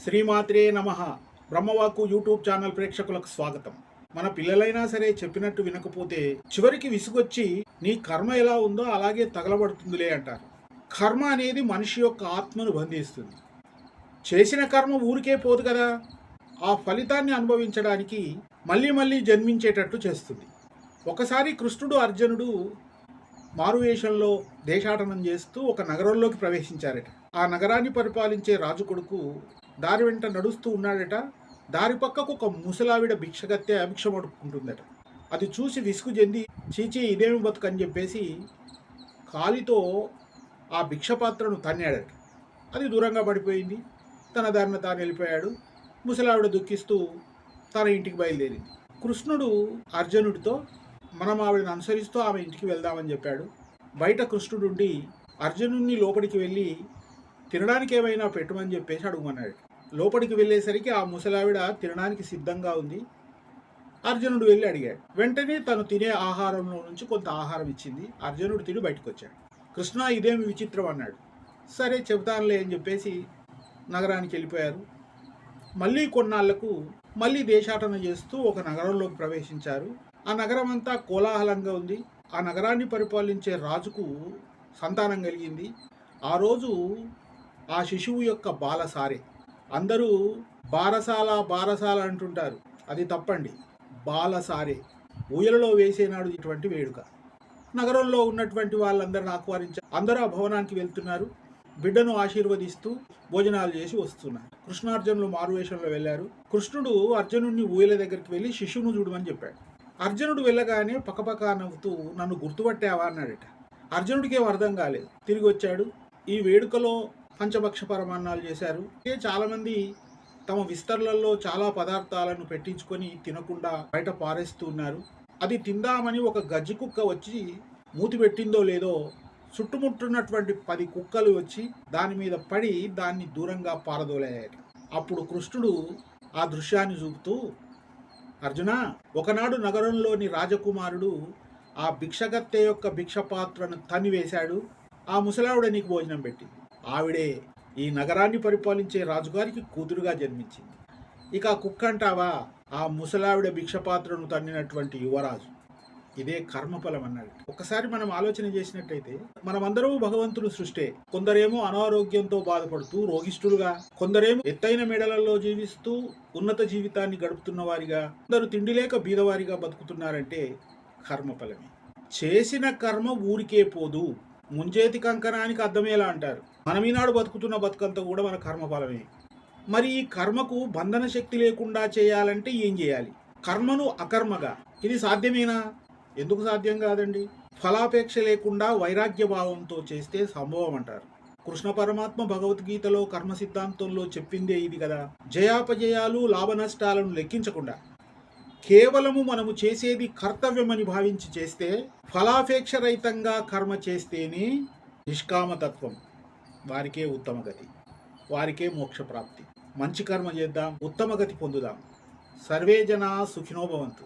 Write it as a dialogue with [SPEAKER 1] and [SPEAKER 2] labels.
[SPEAKER 1] శ్రీమాత్రే నమః. బ్రహ్మవాక్కు YouTube channel ప్రేక్షకులకు స్వాగతం. మన పిల్లలైనా సరే చెప్పినట్టు వినకపోతే చివరికి విసుగొచ్చి నీ కర్మ ఎలా ఉందో అలాగే తగలబడుతుందిలే అంటారు. కర్మ అనేది మనిషి యొక్క ఆత్మను బంధిస్తుంది. చేసిన కర్మ ఊరికే పోదు కదా, ఆ ఫలితాన్ని అనుభవించడానికి మళ్ళీ మళ్ళీ జన్మించేటట్టు చేస్తుంది. ఒకసారి కృష్ణుడు అర్జునుడు మారువేషంలో దేశాటనం చేస్తూ ఒక నగరంలోకి ప్రవేశించారట. ఆ నగరాన్ని పరిపాలించే రాజు కొడుకు దారి వెంట నడుస్తూ ఉన్నాడట. దారి పక్కకు ఒక ముసలావిడ భిక్షగత్తె అభిక్షం అడుక్కుంటుందట. అది చూసి విసుగు చెంది చీచీ ఇదేమి బతుకు అని చెప్పేసి కాలితో ఆ భిక్షపాత్రను తన్నాడట. అది దూరంగా పడిపోయింది. తన దారిన తాను వెళ్ళిపోయాడు. ముసలావిడ దుఃఖిస్తూ తన ఇంటికి బయలుదేరింది. కృష్ణుడు అర్జునుడితో మనం ఆవిడని అనుసరిస్తూ ఆమె ఇంటికి వెళ్దామని చెప్పాడు. బయట కృష్ణుడుండి అర్జునుడిని లోపలికి వెళ్ళి తినడానికి ఏమైనా పెట్టమని చెప్పేసి అడుగుమన్నాడు. లోపలికి వెళ్ళేసరికి ఆ ముసలావిడ తినడానికి సిద్ధంగా ఉంది. అర్జునుడు వెళ్ళి అడిగాడు. వెంటనే తను తినే ఆహారంలో నుంచి కొంత ఆహారం ఇచ్చింది. అర్జునుడు తిని బయటకు వచ్చాడు. కృష్ణ ఇదేమి విచిత్రం అన్నాడు. సరే చెబుతానులే అని చెప్పేసి నగరానికి వెళ్ళిపోయారు. మళ్ళీ కొన్నాళ్లకు మళ్ళీ దేశాటన చేస్తూ ఒక నగరంలోకి ప్రవేశించారు. ఆ నగరం అంతా కోలాహలంగా ఉంది. ఆ నగరాన్ని పరిపాలించే రాజుకు సంతానం కలిగింది. ఆ రోజు ఆ శిశువు యొక్క బాలసారే. అందరూ బారసాల బారసాల అంటుంటారు, అది తప్పండి. బాలసారే ఊయలలో వేసేనాడు ఇటువంటి వేడుక. నగరంలో ఉన్నటువంటి వాళ్ళందరిని ఆహ్వానించారు. అందరూ ఆ భవనానికి వెళ్తున్నారు. బిడ్డను ఆశీర్వదిస్తూ భోజనాలు చేసి వస్తున్నారు. కృష్ణార్జునులు మారువేషంలో వెళ్ళారు. కృష్ణుడు అర్జునుడిని ఊయల దగ్గరికి వెళ్ళి శిశువును చూడమని చెప్పాడు. అర్జునుడు వెళ్ళగానే పక్కపక్క నవ్వుతూ నన్ను గుర్తుపట్టావా అన్నాడట. అర్జునుడికి ఏం అర్థం కాలేదు. తిరిగి వచ్చాడు. ఈ వేడుకలో పంచభక్ష పరమాన్నాలు చేశారు. చాలామంది తమ విస్తర్లలో చాలా పదార్థాలను పెట్టించుకొని తినకుండా బయట పారేస్తూ ఉన్నారు. అది తిందామని ఒక గజ్జి కుక్క వచ్చి మూతి పెట్టిందో లేదో చుట్టుముట్టున్నటువంటి 10 కుక్కలు వచ్చి దాని మీద పడి దాన్ని దూరంగా పారదోలాయట. అప్పుడు కృష్ణుడు ఆ దృశ్యాన్ని చూపుతూ, అర్జున, ఒకనాడు నగరంలోని రాజకుమారుడు ఆ భిక్షగత్తె యొక్క భిక్షపాత్రను తనివేశాడు. ఆ ముసలావిడ నీకు భోజనం పెట్టింది. ఆవిడే ఈ నగరాన్ని పరిపాలించే రాజుగారికి కూతురుగా జన్మించింది. ఇక ఆ కుక్క అంటావా, ఆ ముసలావిడ భిక్షపాత్రను తన్నినటువంటి యువరాజు. ఇదే కర్మఫలం అన్నాడు. ఒకసారి మనం ఆలోచన చేసినట్టయితే మనమందరూ భగవంతుడు సృష్టే. కొందరేమో అనారోగ్యంతో బాధపడుతూ రోగిష్ఠులుగా, కొందరేమో ఎత్తైన మెడలలో జీవిస్తూ ఉన్నత జీవితాన్ని గడుపుతున్న వారిగా, కొందరు తిండి లేక బీదవారిగా బతుకుతున్నారంటే కర్మఫలమే. చేసిన కర్మ ఊరికే పోదు, ముంచేతి కంకణానికి అర్థమేలా అంటారు. మనం ఈనాడు బతుకుతున్న బతుకంతా కూడా మన కర్మఫలమే. మరి ఈ కర్మకు బంధన శక్తి లేకుండా చేయాలంటే ఏం చేయాలి? కర్మను అకర్మగా, ఇది సాధ్యమేనా? ఎందుకు సాధ్యం కాదండి. ఫలాపేక్ష లేకుండా వైరాగ్య భావంతో చేస్తే సంభవం అంటారు. కృష్ణ పరమాత్మ భగవద్గీతలో కర్మ సిద్ధాంతంలో చెప్పిందే ఇది కదా. జయాపజయాలు లాభ నష్టాలను లెక్కించకుండా కేవలము మనము చేసేది కర్తవ్యమని భావించి చేస్తే, ఫలాపేక్ష రహితంగా కర్మ చేస్తేనే నిష్కామతత్వం, వారికే ఉత్తమ గతి, వారికే మోక్షప్రాప్తి. మంచి కర్మ చేద్దాం, ఉత్తమ గతి పొందుదాం. సర్వే జనా సుఖినో భవంతు.